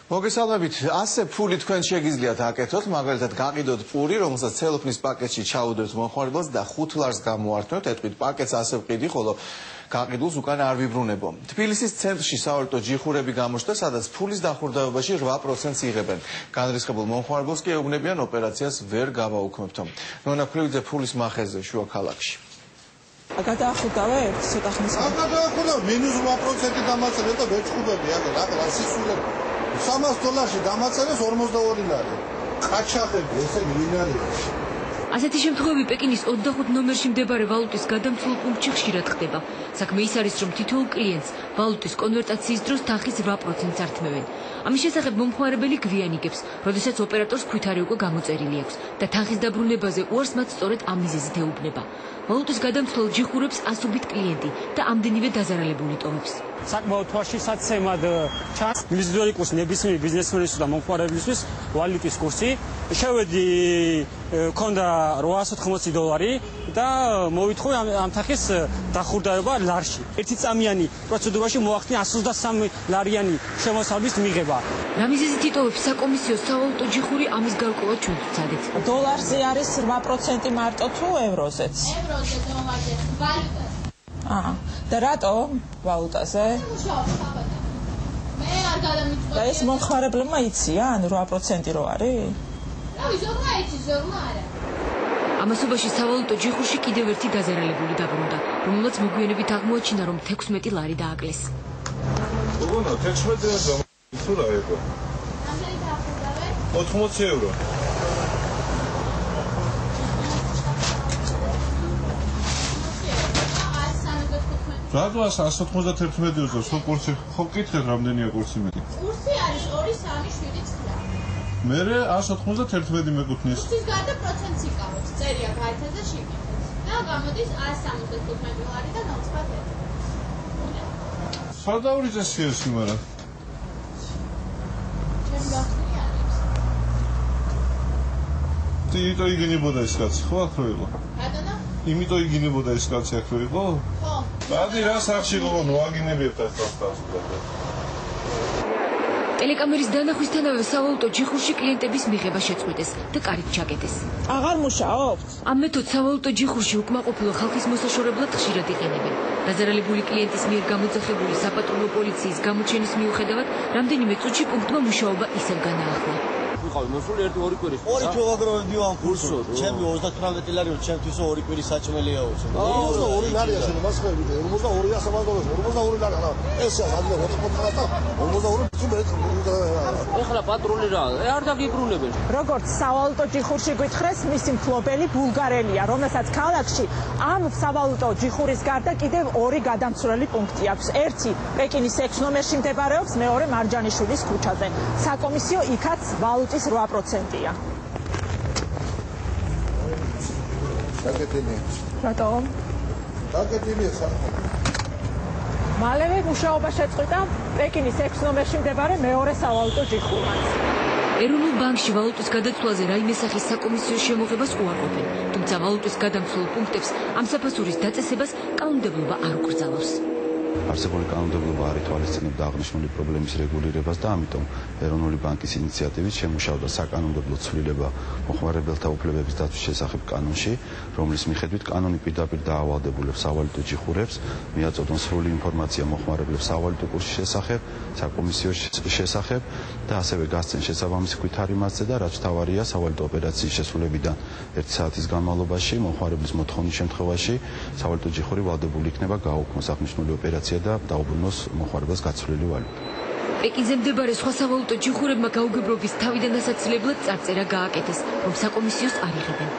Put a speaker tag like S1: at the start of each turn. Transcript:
S1: მოგესალმებით, ასე ფული თქვენ შეგიძლიათ აკეთოთ, მაგალითად გაყიდოთ პური, რომელსაც ცელოფნის პაკეტში ჩაუდევთ მომხმარებელს და 5 ლარს გამოართვევთ, ეთქვით პაკეტს ასე ვყიდი, ხოლო გაყიდულს უკან არ ვიბრუნებო. თბილისის ცენტრში სავალუტო ჯიხურები გამოჩნდა, სადაც ფულის დახურდაობაში 8%-ს იღებენ. განრისხებულ მომხმარებელს კი ეუბნებიან ოპერაციას ვერ გავაუქმებთო. ნონა ქრივიძე ფულის მახეზე შუა ქალაქში.
S2: გადაახურდავებ ცოტა ხნის.
S3: გადაახურდავ -8% დამაწერე და ვეჭხუბები რა სისულები. $300 დამაწერეს 42 ლარი. ყაჩაღები ესე ვინ არის?
S4: ასეთი შემთხვევები პეკინის 25 ნომერში მდებარე ვალუტის გადამცვლელ პუნქტში ხშირად ხდება. საქმე ის არის, რომ თითოეულ კლიენტს ვალუტის კონვერტაციის დროს თანხის 8%-ს ართმევენ. ამის შესახებ მომხმარებელი გვიანიგებს, როდესაც ოპერატორს ქვითარი უკვე გამოწერილი აქვს და თანხის დაბრუნებაზე უარს მათ სწორედ ამ მიზეზით ეუბნება. ვალუტის გადამცვლელ ჯიხურებს ასობით კლიენტი და ამდენივე დაზარალებული ტოვებს.
S5: საკმაოდ თვალშისაცემად ჩანს ინდივიდუალური კურსი ნებისმიერ ბიზნესმენისთვის და მომხმარებლისთვის ვალუტის კურსი. შევედი ქონდა $880 და მოვითხოვე ამ თანხის დახურდაება ლარში. ერთი წამიანი პროცედურაში მოახდინა 123 ლარიანი შემოსავლის მიღება.
S4: რა მიზეზით იტოვებს საკომისიო სავალუტო ჯიხური, ამის გარკვევად ჩვენ ვცადეთ.
S2: დოლარზე არის 8% მარტო თუ ევროზეც?
S6: ევროზე მომარჯე ვალუტაზე.
S2: და რატო ვალუტაზე?
S6: მე არ გადამიწყვეტი.
S2: და ეს მომხმარებლებმა იციან 8% რო არის?
S6: რავი, ზოგმა იცის, ზოგმა არა.
S4: ამასობაში სავალუტო ჯიხურში კიდევ ერთი დაზარალებული დაბრუნდა, რომელმაც მოგვიანებით აღმოაჩინა, რომ 16 ლარი დააკლეს.
S3: გოგონა 16 ლარი თუ რა იყო?
S6: რამდენი დაახურდავე?
S3: 80 ევრო. რატო 191 ევრო სულ კურსი ხო გკითხეთ რამდენია კურსი მეტი?
S6: კურსი არის 2, 3, 7, 9.
S3: მე 191 მეკუთვნის.
S6: კურსის გარდა პროცენტს იკავებს, წერია გაერთაზე შიგნით. და გამოდის 175 ლარი და 90 ევრო.
S3: სადავრიძე სიესი მარა.
S6: ჩემ გახსნი არის.
S3: თითო იგინებოდა ეს კაცი, ხო აქ რო იყო?
S6: ბატონო?
S3: იმიტომ იგინებოდა ეს კაცი აქ რო იყო?
S6: ხო.
S3: ბადი რა სახში გოგო მოაგინებიათ ეს კაცს.
S4: ტელეკამერის დანახვისთანავე სავალუტო ჯიხურში კლიენტების მიღება შეწყვეტეს და კარით ჩაკეტეს.
S2: აღარ მუშაობთ?
S4: ამ მეთოდს სავალუტო ჯიხურში უკმაყოფილო ხალხის მოსაშორებლად ხშირად იყენებენ. დაზარალებული კლიენტის მიერ გამოძახებული საპატრულო პოლიციის გამოჩენის მიუხედავად, რამდენიმე წუთში პუნქტმა მუშაობა ისევ განაახლა.
S7: ვიყავი მოსული 1-2 კვირის.
S8: 2 კილოგრამები ვან კურსო. ჩემი 38 ლარი რომ ჩემთვის 2 კვირის საჭმელია უცო.
S3: 42 ლარია შენ მასხები 42-ია საბადოზე 42 ლარი რა. ესეა სადღა 84 და 42
S7: ეხლა პატრული რა, არ დაგიბრუნებენ.
S2: როგორც სავალუტო ჯიხურში გითხრეს, მისი მფლობელი ბულგარელია, რომელსაც ქალაქში ამ სავალუტო ჯიხურის გარდა კიდევ 2 გადამცვლელი პუნქტი აქვს. ერთი პეკინის 6 ნომერში მდებარეობს, მეორე მარჯანიშვილის ქუჩაზე. საკომისიო იქაც ვალუტის 8%-ია.
S3: დაგეთენია.
S2: რატო?
S3: დაგეთენია საქმე.
S2: მალევე მუშაობა შეწყვიტა პეკინის 6 ნომერში მდებარე მეორე სავალუტო ჯიხურმაც.
S4: ეროვნულ ბანკში ვალუტის გადაცვლაზე რაიმე სახის საკომისიო შემოღებას უარყოფენ, თუმცა ვალუტის გადამცვლელ პუნქტებს ამ საფასურის დაწესებას კანონმდებლობა არ უკრძალავს.
S9: არსებული კანონმდებლობა არ ითვალისწინებდა აღნიშნული პრობლემის რეგულირებას და ამიტომ ეროვნული ბანკის ინიციატივით შემუშავდა საკანონმდებლო ცვლილება მომხმარებელთა უფლებების დაცვის შესახებ კანონში, რომლის მიხედვით კანონი პირდაპირ დაავალდებულებს სავალუტო ჯიხურებს, მიაწოდონ სრული ინფორმაცია მომხმარებლებს სავალუტო კურსის შესახებ, საკომისიო შესახებ და ასევე გასცენ შესაბამისი ქვითარი მასზე და რაც მთავარია სავალუტო ოპერაციის შესრულებიდან 1 საათის განმავლობაში მომხმარებლის მოთხოვნის შემთხვევაში სავალუტო ჯიხური ვალდებული იქნება გააუქმოს აღნიშნული ოპერაცია და დაუბრუნოს მომხმარებელს გაცვლილი ვალუტა.
S4: პეკინზე მდებარე სხვა სავალუტო ჯიხურებმა გაუგებრობის თავიდან ასაცილებლად წარწერა გააკეთეს, რომ საკომისიოს არ იღებენ.